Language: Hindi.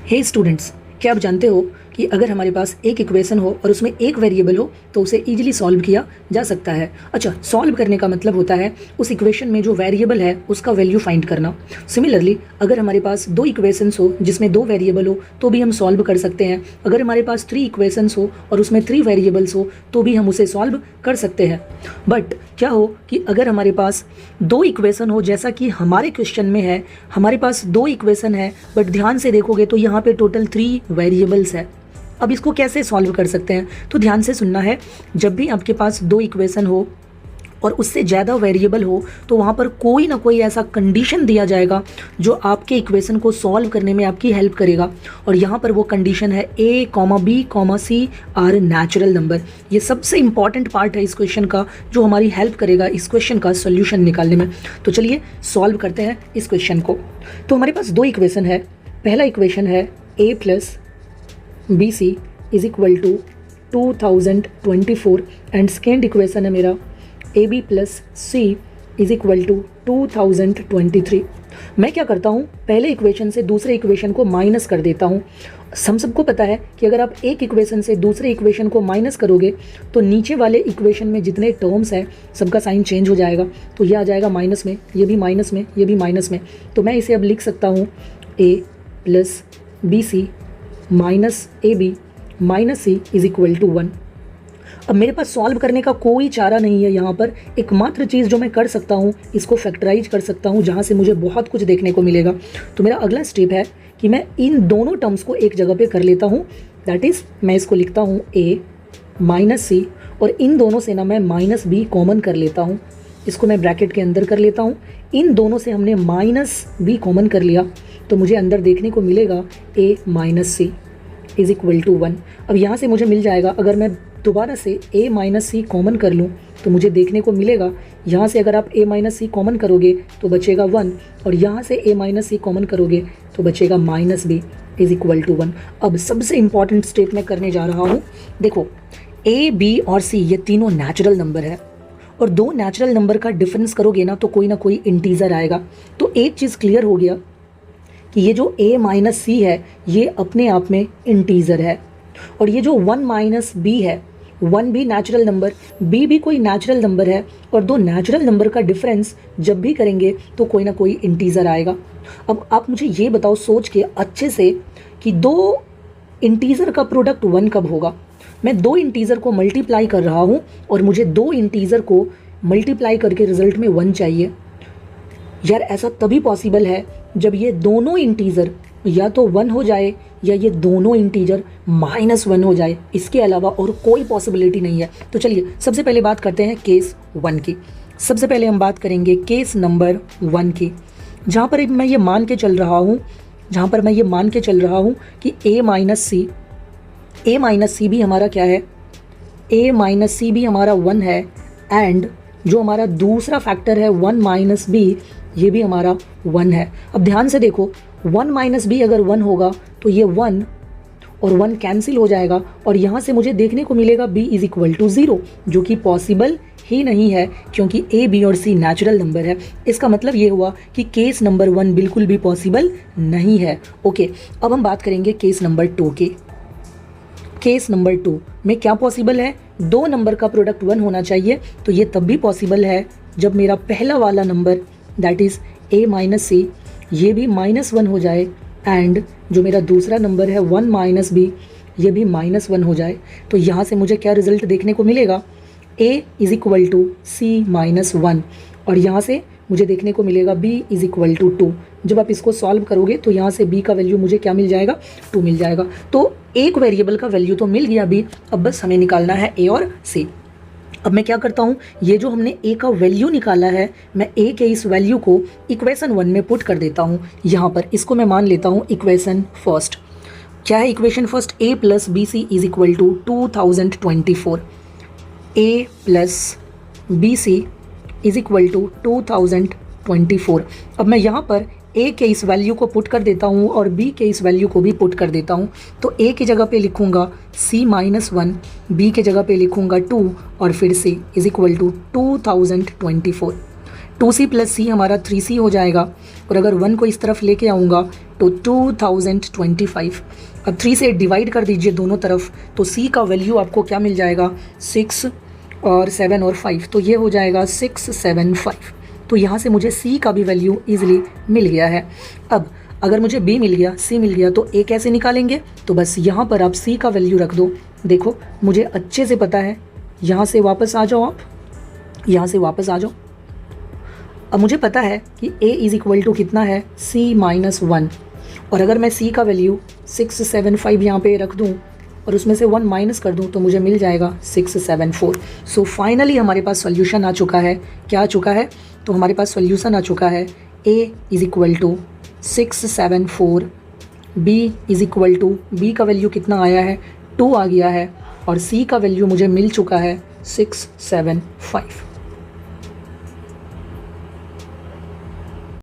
हे स्टूडेंट्स, क्या आप जानते हो कि अगर हमारे पास एक इक्वेशन हो और उसमें एक वेरिएबल हो तो उसे इजीली सॉल्व किया जा सकता है। अच्छा, सॉल्व करने का मतलब होता है उस इक्वेशन में जो वेरिएबल है उसका वैल्यू फाइंड करना। सिमिलरली अगर हमारे पास दो इक्वेशंस हो जिसमें दो वेरिएबल हो तो भी हम सॉल्व कर सकते हैं। अगर हमारे पास थ्री इक्वेशंस हो और उसमें थ्री वेरिएबल्स हो तो भी हम उसे सॉल्व कर सकते हैं। बट क्या हो कि अगर हमारे पास दो इक्वेशन हो, जैसा कि हमारे क्वेश्चन में है, हमारे पास दो इक्वेशन है बट ध्यान से देखोगे तो यहाँ पे टोटल थ्री वेरिएबल्स है। अब इसको कैसे सॉल्व कर सकते हैं? तो ध्यान से सुनना है। जब भी आपके पास दो इक्वेशन हो और उससे ज़्यादा वेरिएबल हो तो वहाँ पर कोई ना कोई ऐसा कंडीशन दिया जाएगा जो आपके इक्वेशन को सॉल्व करने में आपकी हेल्प करेगा। और यहाँ पर वो कंडीशन है a, b, c are natural number. ये सबसे इंपॉर्टेंट पार्ट है इस क्वेश्चन का जो हमारी हेल्प करेगा इस क्वेश्चन का सोल्यूशन निकालने में। तो चलिए सॉल्व करते हैं इस क्वेश्चन को। तो हमारे पास दो इक्वेशन है। पहला इक्वेशन है a plus B c is equal to 2024 and second equation है मेरा a b plus c is equal to 2023। मैं क्या करता हूँ, पहले इक्वेशन से दूसरे इक्वेशन को माइनस कर देता हूँ। हम सबको पता है कि अगर आप एक इक्वेशन से दूसरे इक्वेशन को माइनस करोगे तो नीचे वाले इक्वेशन में जितने टर्म्स हैं सबका साइन चेंज हो जाएगा। तो ये आ जाएगा माइनस में, ये भी माइनस में, ये भी माइनस में। तो मैं इसे अब लिख सकता हूँ A plus B C minus A B minus C is equal to 1। अब मेरे पास सॉल्व करने का कोई चारा नहीं है। यहाँ पर एकमात्र चीज़ जो मैं कर सकता हूँ, इसको फैक्टराइज कर सकता हूँ जहाँ से मुझे बहुत कुछ देखने को मिलेगा। तो मेरा अगला स्टेप है कि मैं इन दोनों टर्म्स को एक जगह पे कर लेता हूँ। दैट इज़ मैं इसको लिखता हूँ ए माइनस सी और इन दोनों से ना मैं माइनस बी कॉमन कर लेता हूँ। इसको मैं ब्रैकेट के अंदर कर लेता हूँ। इन दोनों से हमने माइनस बी कॉमन कर लिया तो मुझे अंदर देखने को मिलेगा A minus C is equal to 1। अब यहाँ से मुझे मिल जाएगा, अगर मैं दोबारा से a माइनस सी कॉमन कर लूँ तो मुझे देखने को मिलेगा, यहाँ से अगर आप a माइनस सी कॉमन करोगे तो बचेगा 1 और यहाँ से a माइनस सी कॉमन करोगे तो बचेगा minus b is equal to 1। अब सबसे इंपॉर्टेंट स्टेप मैं करने जा रहा हूँ। देखो, a, b और c ये तीनों नेचुरल नंबर है और दो नेचुरल नंबर का डिफरेंस करोगे ना तो कोई ना कोई इंटीजर आएगा। तो एक चीज़ क्लियर हो गया कि ये जो a माइनस सी है ये अपने आप में इंटीजर है और ये जो 1 माइनस बी है, 1 भी नेचुरल नंबर, b भी कोई नेचुरल नंबर है और दो नेचुरल नंबर का डिफरेंस जब भी करेंगे तो कोई ना कोई इंटीजर आएगा। अब आप मुझे ये बताओ सोच के अच्छे से कि दो इंटीजर का प्रोडक्ट 1 कब होगा? मैं दो इंटीजर को मल्टीप्लाई कर रहा हूँ और मुझे दो इंटीजर को मल्टीप्लाई करके रिजल्ट में 1 चाहिए। यार ऐसा तभी पॉसिबल है जब ये दोनों इंटीजर या तो 1 हो जाए या ये दोनों इंटीजर -1 हो जाए। इसके अलावा और कोई पॉसिबिलिटी नहीं है। तो चलिए सबसे पहले बात करते हैं केस 1 की। सबसे पहले हम बात करेंगे केस नंबर 1 की, जहाँ पर मैं ये मान के चल रहा हूँ कि a माइनस सी भी हमारा क्या है, a माइनस सी भी हमारा 1 है एंड जो हमारा दूसरा फैक्टर है 1 माइनस बी ये भी हमारा 1 है। अब ध्यान से देखो, 1 माइनस बी अगर 1 होगा तो ये 1 और 1 कैंसिल हो जाएगा और यहाँ से मुझे देखने को मिलेगा b इज इक्वल टू 0, जो कि पॉसिबल ही नहीं है क्योंकि a, b और c नेचुरल नंबर है। इसका मतलब ये हुआ कि केस नंबर 1 बिल्कुल भी पॉसिबल नहीं है। ओके, अब हम बात करेंगे केस नंबर 2 के। केस नंबर 2 में क्या पॉसिबल है? दो नंबर का प्रोडक्ट 1 होना चाहिए। तो ये तब भी पॉसिबल है जब मेरा पहला वाला number that is a minus C ये भी -1 हो जाए एंड जो मेरा दूसरा नंबर है 1 माइनस बी ये भी -1 हो जाए। तो यहाँ से मुझे क्या रिजल्ट देखने को मिलेगा? a is equal to c minus 1 और यहाँ से मुझे देखने को मिलेगा b इज इक्वल टू 2। जब आप इसको सॉल्व करोगे तो यहाँ से b का वैल्यू मुझे क्या मिल जाएगा? 2 मिल जाएगा। तो एक वेरिएबल का वैल्यू तो मिल गया b, अब बस हमें निकालना है a और c। अब मैं क्या करता हूँ, ये जो हमने a का वैल्यू निकाला है मैं a के इस वैल्यू को इक्वेशन 1 में पुट कर देता हूँ। यहाँ पर इसको मैं मान लेता हूँ इक्वेशन फर्स्ट। क्या है equation first? a plus B c is equal to 2024। a plus B c is equal to 2024। अब मैं यहाँ पर a के इस वैल्यू को पुट कर देता हूँ और b के इस वैल्यू को भी पुट कर देता हूँ। तो a की जगह पे लिखूँगा c माइनस 1, b के जगह पे लिखूँगा 2 और फिर c is equal to 2024। 2c plus C हमारा 3c हो जाएगा, और अगर 1 को इस तरफ लेके आऊँगा तो 2025। अब 3 से डिवाइड कर दीजिए दोनों तरफ, तो c का वैल्यू आपको क्या मिल जाएगा, 6 और 7 और 5, तो ये हो जाएगा 675। तो यहाँ से मुझे c का भी वैल्यू ईजिली मिल गया है। अब अगर मुझे b मिल गया, c मिल गया, तो a कैसे निकालेंगे, तो बस यहाँ पर आप c का वैल्यू रख दो। देखो मुझे अच्छे से पता है, यहाँ से वापस आ जाओ, आप यहाँ से वापस आ जाओ। अब मुझे पता है कि a इज़ इक्वल टू कितना है, c माइनस 1, और अगर मैं c का वैल्यू 675 यहाँ पे रख दूँ और उसमें से 1 माइनस कर दूँ तो मुझे मिल जाएगा 674। सो फाइनली हमारे पास सॉल्यूशन आ चुका है। क्या आ चुका है, तो हमारे पास सॉल्यूशन आ चुका है a is equal to 674, b is equal to, b का वैल्यू कितना आया है, 2 आ गया है, और c का वैल्यू मुझे मिल चुका है 675।